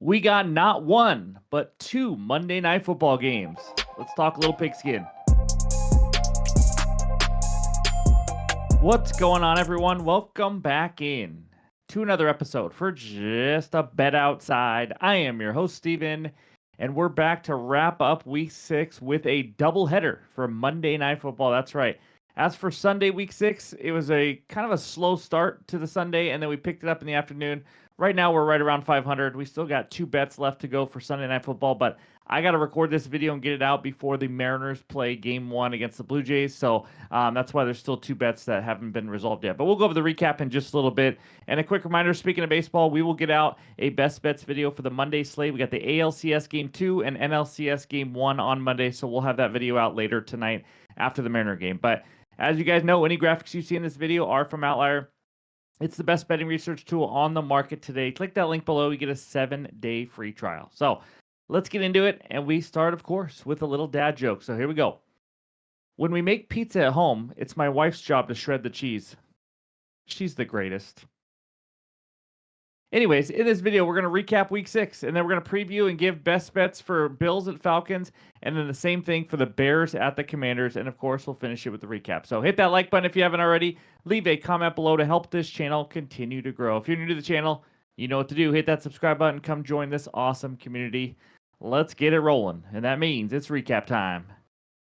We got not one, but two Monday Night Football games. Let's talk a little pigskin. What's going on, everyone? Welcome back in to another episode for Just a Bet Outside. I am your host, Steven, and we're back to wrap up Week 6 with a doubleheader for Monday Night Football. That's right. As for Sunday, Week 6, it was a kind of a slow start to the Sunday, and then we picked it up in the afternoon. Right now, we're right around 500. We still got two bets left to go for Sunday Night Football, but I got to record this video and get it out before the Mariners play Game 1 against the Blue Jays, so that's why there's still two bets that haven't been resolved yet. But we'll go over the recap in just a little bit. And a quick reminder, speaking of baseball, we will get out a best bets video for the Monday slate. We got the ALCS Game 2 and NLCS Game 1 on Monday, so we'll have that video out later tonight after the Mariner game. But as you guys know, any graphics you see in this video are from OUTLIER. It's the best betting research tool on the market today. Click that link below. You get a 7-day free trial. So let's get into it. And we start, of course, with a little dad joke. So here we go. When we make pizza at home, it's my wife's job to shred the cheese. She's the greatest. Anyways, in this video, we're going to recap Week 6, and then we're going to preview and give best bets for Bills at Falcons, and then the same thing for the Bears at the Commanders, and of course, we'll finish it with the recap. So hit that like button if you haven't already. Leave a comment below to help this channel continue to grow. If you're new to the channel, you know what to do. Hit that subscribe button. Come join this awesome community. Let's get it rolling, and that means it's recap time.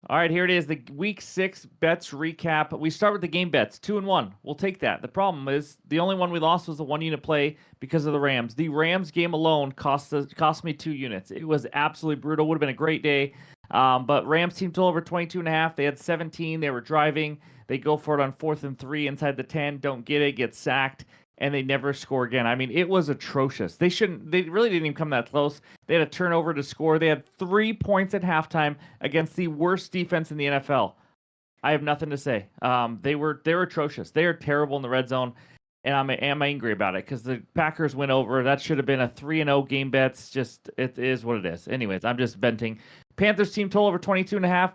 All right, here it is, the Week 6 bets recap. We start with the game bets, 2-1. We'll take that. The problem is the only one we lost was the one-unit play because of the Rams. The Rams game alone cost me 2 units. It was absolutely brutal. Would have been a great day. But Rams team total over 22.5. They had 17. They were driving. They go for it on 4th and 3 inside the 10. Don't get it. Get sacked. And they never score again. I mean, it was atrocious. They really didn't even come that close. They had a turnover to score. They had 3 points at halftime against the worst defense in the NFL. I have nothing to say. They were atrocious. They are terrible in the red zone, and I'm angry about it because the Packers went over. That should have been a 3-0 game bets. Just it is what it is. Anyways, I'm just venting. Panthers team total over 22.5.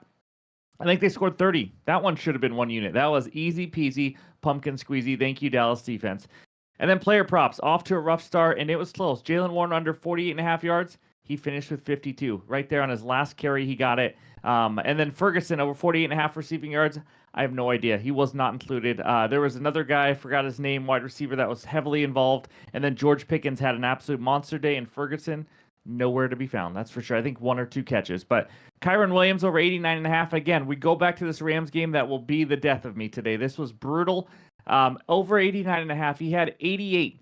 I think they scored 30. That one should have been 1 unit. That was easy peasy, pumpkin squeezy. Thank you, Dallas defense. And then player props, off to a rough start, and it was close. Jalen Warren under 48.5 yards. He finished with 52. Right there on his last carry, he got it. And then Ferguson over 48.5 receiving yards. I have no idea. He was not included. There was another guy, I forgot his name, wide receiver that was heavily involved. And then George Pickens had an absolute monster day, and Ferguson, nowhere to be found. That's for sure. I think 1 or 2 catches. But Kyron Williams over 89.5. Again, we go back to this Rams game that will be the death of me today. This was brutal. Over 89.5. He had 88,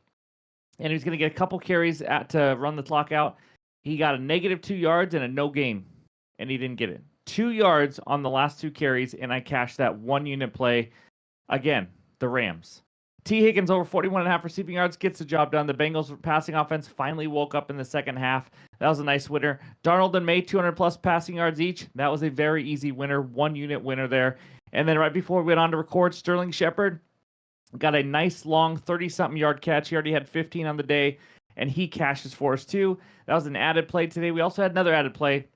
and he was going to get a couple carries to run the clock out. He got a -2 yards and a no gain, and he didn't get it. 2 yards on the last 2 carries, and I cashed that 1 unit play. Again, the Rams. T. Higgins over 41.5 receiving yards gets the job done. The Bengals passing offense finally woke up in the second half. That was a nice winner. Darnold and May 200+ passing yards each. That was a very easy winner, 1 unit winner there. And then right before we went on to record, Sterling Shepard got a nice long 30-something yard catch. He already had 15 on the day, and he cashes for us too. That was an added play today. We also had another added play.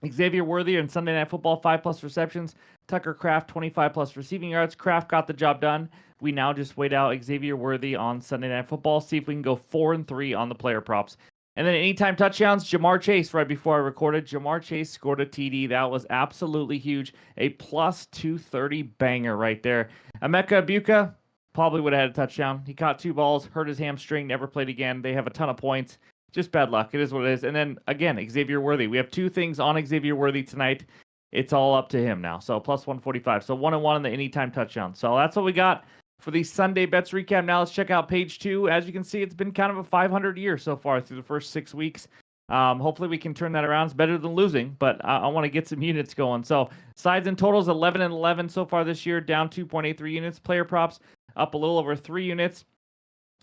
Xavier Worthy in Sunday Night Football, 5+ receptions. Tucker Kraft, 25+ receiving yards. Kraft got the job done. We now just wait out Xavier Worthy on Sunday Night Football, see if we can go 4-3 on the player props. And then anytime touchdowns, Jamar Chase, right before I recorded, Jamar Chase scored a TD. That was absolutely huge. A +230 banger right there. Emeka Egbuka probably would have had a touchdown. He caught 2 balls, hurt his hamstring, never played again. They have a ton of points. Just bad luck. It is what it is. And then, again, Xavier Worthy. We have 2 things on Xavier Worthy tonight. It's all up to him now. So, +145. So, 1-1 on the anytime touchdown. So, that's what we got for the Sunday bets recap. Now, let's check out page 2. As you can see, it's been kind of a 500 year so far through the first 6 weeks. Hopefully, we can turn that around. It's better than losing, but I want to get some units going. So, sides and totals, 11-11 so far this year, down 2.83 units. Player props, up a little over 3 units.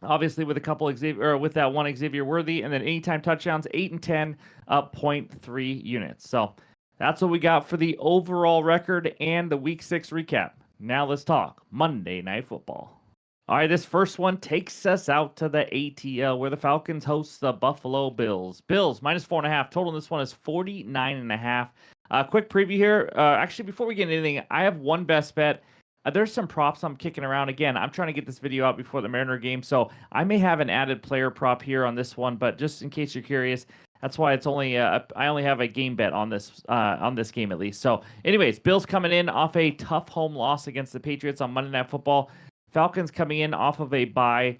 Obviously, with a couple with that one Xavier Worthy, and then anytime touchdowns, 8-10, up 0.3 units. So that's what we got for the overall record and the Week 6 recap. Now let's talk Monday Night Football. All right, this first one takes us out to the ATL, where the Falcons host the Buffalo Bills. Bills -4.5. Total in this one is 49.5. Quick preview here. Actually, before we get into anything, I have one best bet there's some props I'm kicking around. Again, I'm trying to get this video out before the Mariner game, so I may have an added player prop here on this one, but just in case you're curious, that's why it's only I only have a game bet on this game at least. So, anyways, Bills coming in off a tough home loss against the Patriots on Monday Night Football. Falcons coming in off of a bye.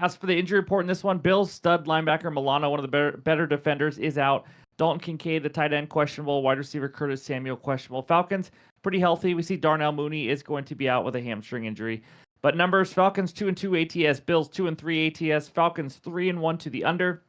As for the injury report in this one, Bills stud linebacker Milano, one of the better defenders, is out. Dalton Kincaid, the tight end, questionable. Wide receiver Curtis Samuel, questionable. Falcons, pretty healthy. We see Darnell Mooney is going to be out with a hamstring injury. But numbers, Falcons 2-2 ATS, Bills 2-3 ATS, Falcons 3-1 to the under,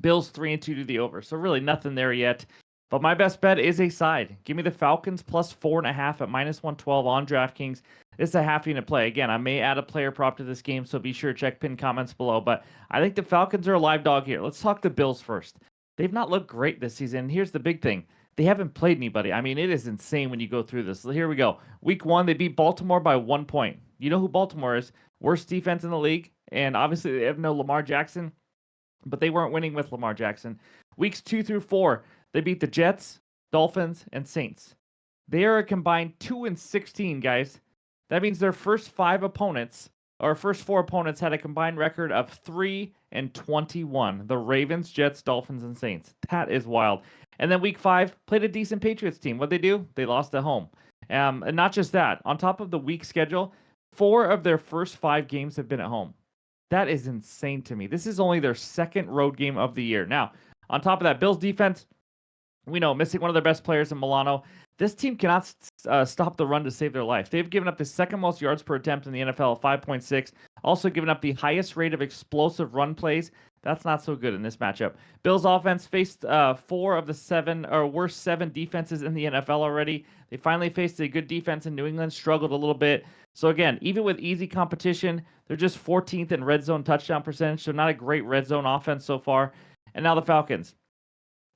Bills 3-2 to the over. So really nothing there yet. But my best bet is a side. Give me the Falcons plus 4.5 at -112 on DraftKings. This is a half unit play. Again, I may add a player prop to this game, so be sure to check pinned comments below. But I think the Falcons are a live dog here. Let's talk the Bills first. They've not looked great this season. Here's the big thing. They haven't played anybody. I mean, it is insane when you go through this. So here we go. Week 1, they beat Baltimore by 1 point. You know who Baltimore is. Worst defense in the league. And obviously, they have no Lamar Jackson. But they weren't winning with Lamar Jackson. Weeks 2 through 4, they beat the Jets, Dolphins, and Saints. They are a combined 2-16, guys. That means their first 5 opponents, or first 4 opponents, had a combined record of 3-21. The Ravens, Jets, Dolphins, and Saints. That is wild. And then week 5, played a decent Patriots team. What'd they do? They lost at home. And not just that. On top of the week schedule, 4 of their first 5 games have been at home. That is insane to me. This is only their second road game of the year. Now, on top of that, Bills defense, we know, missing one of their best players in Milano. This team cannot stop the run to save their life. They've given up the second most yards per attempt in the NFL at 5.6. Also given up the highest rate of explosive run plays. That's not so good in this matchup. Bills offense faced 4 of the 7 or worst 7 defenses in the NFL already. They finally faced a good defense in New England, struggled a little bit. So again, even with easy competition, they're just 14th in red zone touchdown percentage, so not a great red zone offense so far. And now the Falcons.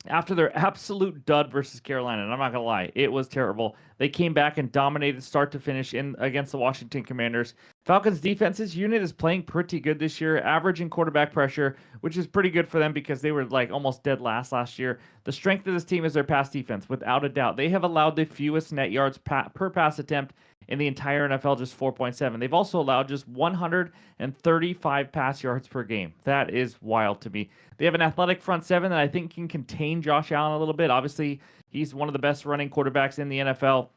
After their absolute dud versus Carolina, and I'm not going to lie, it was terrible. They came back and dominated start to finish in against the Washington Commanders. Falcons defense's unit is playing pretty good this year, averaging quarterback pressure, which is pretty good for them because they were like almost dead last year. The strength of this team is their pass defense, without a doubt. They have allowed the fewest net yards per pass attempt in the entire NFL, just 4.7. They've also allowed just 135 pass yards per game. That is wild to me. They have an athletic front 7 that I think can contain Josh Allen a little bit. Obviously, he's one of the best running quarterbacks in the NFL.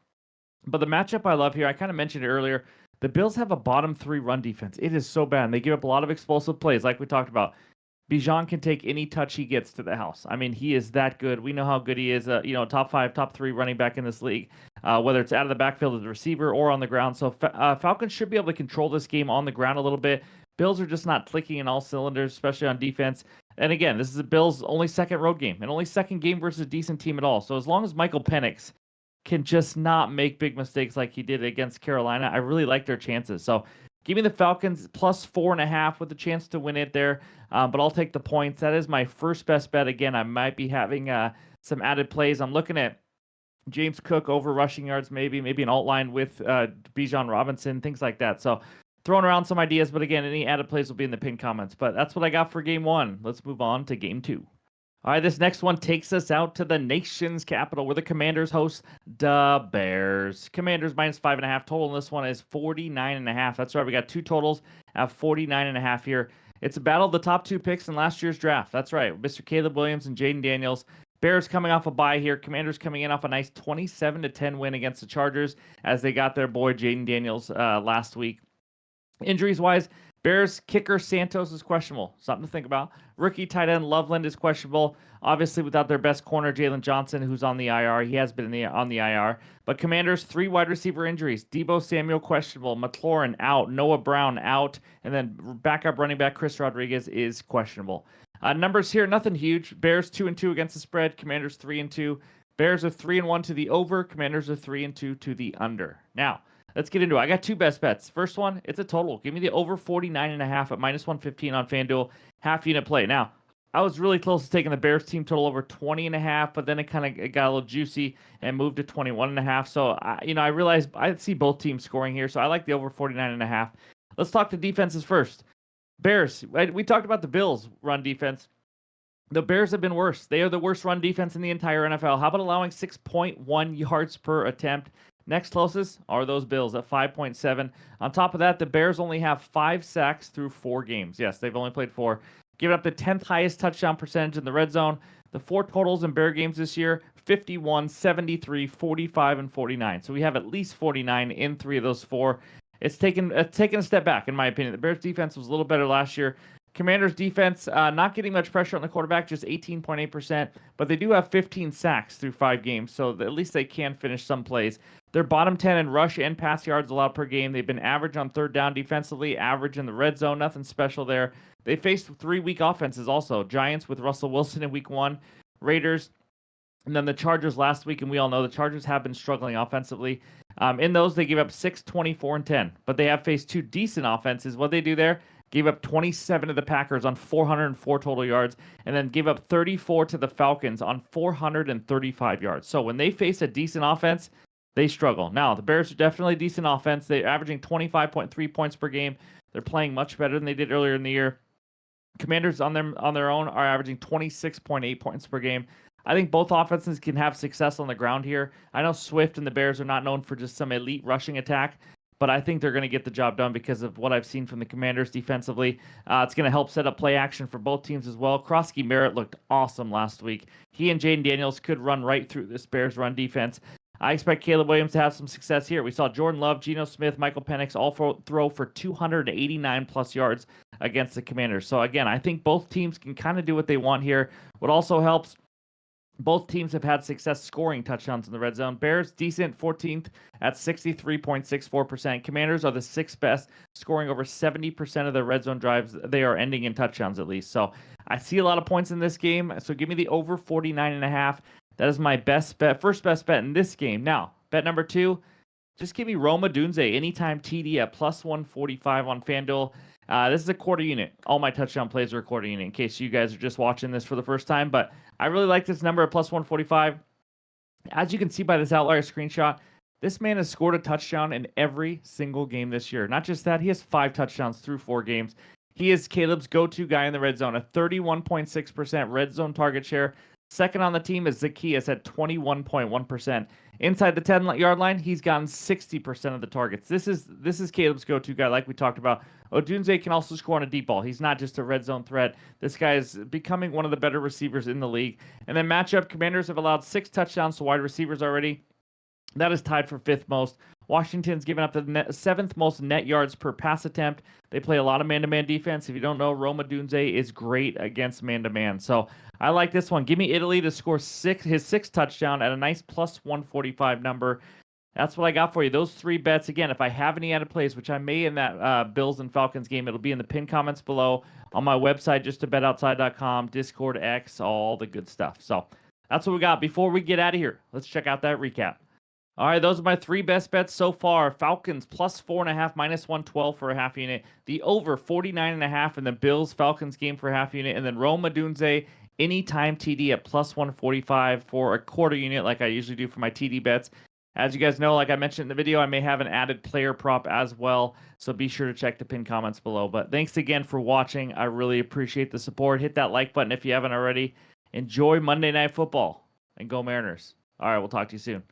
But the matchup I love here, I kind of mentioned it earlier, the Bills have a bottom 3 run defense. It is so bad. And they give up a lot of explosive plays, like we talked about. Bijan can take any touch he gets to the house. I mean, he is that good. We know how good he is. Top 5, top 3 running back in this league, whether it's out of the backfield as a receiver or on the ground. So Falcons should be able to control this game on the ground a little bit. Bills are just not clicking in all cylinders, especially on defense. And again, this is the Bills' only second road game and only second game versus a decent team at all. So as long as Michael Penix can just not make big mistakes like he did against Carolina, I really like their chances. So give me the Falcons plus 4.5 with a chance to win it there. But I'll take the points. That is my first best bet. Again, I might be having some added plays. I'm looking at James Cook over rushing yards, maybe an alt line with Bijan Robinson, things like that. So throwing around some ideas, but again, any added plays will be in the pinned comments. But that's what I got for game 1. Let's move on to game 2. All right, this next one takes us out to the nation's capital where the Commanders host the Bears. Commanders minus 5.5. Total in this one is 49.5. That's right. We got 2 totals at 49.5 here. It's a battle of the top 2 picks in last year's draft. That's right. Mr. Caleb Williams and Jaden Daniels. Bears coming off a bye here. Commanders coming in off a nice 27-10 win against the Chargers as they got their boy Jaden Daniels last week. Injuries-wise, Bears kicker Santos is questionable. Something to think about. Rookie tight end Loveland is questionable. Obviously, without their best corner, Jalen Johnson, who's on the IR. He has been on the IR. But Commanders, 3 wide receiver injuries. Deebo Samuel questionable. McLaurin out. Noah Brown out. And then backup running back Chris Rodriguez is questionable. Numbers here, nothing huge. Bears 2-2 against the spread. Commanders 3-2. Bears are 3-1 to the over. Commanders are 3-2 to the under. Now, let's get into it. I got 2 best bets. First one, it's a total. Give me the over 49.5 at -115 on FanDuel. Half unit play. Now, I was really close to taking the Bears team total over 20.5, but then it kind of got a little juicy and moved to 21.5. So, I realized I see both teams scoring here, so I like the over 49.5. Let's talk to defenses first. Bears. We talked about the Bills' run defense. The Bears have been worse. They are the worst run defense in the entire NFL. How about allowing 6.1 yards per attempt? Next closest are those Bills at 5.7. On top of that, the Bears only have 5 sacks through 4 games. Yes, they've only played 4. Giving up the 10th highest touchdown percentage in the red zone. The 4 totals in Bear games this year: 51, 73, 45, and 49. So we have at least 49 in 3 of those 4. It's taken a step back, in my opinion. The Bears' defense was a little better last year. Commanders' defense, not getting much pressure on the quarterback, just 18.8%, but they do have 15 sacks through 5 games, so at least they can finish some plays. They're bottom 10 in rush and pass yards allowed per game. They've been average on third down defensively, average in the red zone, nothing special there. They faced 3 weak offenses also. Giants with Russell Wilson in week 1, Raiders, and then the Chargers last week, and we all know the Chargers have been struggling offensively. In those, they gave up 6, 24, and 10, but they have faced 2 decent offenses. What they do there? Gave up 27 to the Packers on 404 total yards, and then gave up 34 to the Falcons on 435 yards. So when they face a decent offense, they struggle. Now, the Bears are definitely a decent offense. They're averaging 25.3 points per game. They're playing much better than they did earlier in the year. Commanders on their own are averaging 26.8 points per game. I think both offenses can have success on the ground here. I know Swift and the Bears are not known for just some elite rushing attack, but I think they're going to get the job done because of what I've seen from the Commanders defensively. It's going to help set up play action for both teams as well. Krosky Merritt looked awesome last week. He and Jaden Daniels could run right through this Bears run defense. I expect Caleb Williams to have some success here. We saw Jordan Love, Geno Smith, Michael Penix all throw for 289 plus yards against the Commanders. So again, I think both teams can kind of do what they want here. What also helps, both teams have had success scoring touchdowns in the red zone. Bears, decent, 14th at 63.64%. Commanders are the 6th best, scoring over 70% of their red zone drives. They are ending in touchdowns at least. So I see a lot of points in this game. So give me the over 49.5. That is my best bet, first best bet in this game. Now, bet number 2, just give me Rome Odunze anytime TD at plus 145 on FanDuel. This is a quarter unit. All my touchdown plays are a quarter unit in case you guys are just watching this for the first time. But I really like this number at plus 145. As you can see by this outlier screenshot, this man has scored a touchdown in every single game this year. Not just that, he has 5 touchdowns through 4 games. He is Caleb's go-to guy in the red zone, a 31.6% red zone target share. Second on the team is Zacchaeus at 21.1%. Inside the 10-yard line, he's gotten 60% of the targets. This is Caleb's go-to guy, like we talked about. Odunze can also score on a deep ball. He's not just a red zone threat. This guy is becoming one of the better receivers in the league. And then matchup, Commanders have allowed 6 touchdowns to wide receivers already. That is tied for 5th most. Washington's given up the 7th most net yards per pass attempt. They play a lot of man-to-man defense. If you don't know, Rome Odunze is great against man-to-man. So I like this one. Give me Italy to score his 6th touchdown at a nice plus 145 number. That's what I got for you. Those 3 bets. Again, if I have any added plays, which I may in that Bills and Falcons game, it'll be in the pinned comments below on my website, justabetoutside.com, Discord, X, all the good stuff. So that's what we got. Before we get out of here, let's check out that recap. All right, those are my 3 best bets so far. Falcons plus 4.5, minus 112 for a half unit. The over 49.5 in the Bills-Falcons game for a half unit. And then Rome Odunze anytime TD at plus 145 for a quarter unit like I usually do for my TD bets. As you guys know, like I mentioned in the video, I may have an added player prop as well. So be sure to check the pinned comments below. But thanks again for watching. I really appreciate the support. Hit that like button if you haven't already. Enjoy Monday Night Football and go Mariners. All right, we'll talk to you soon.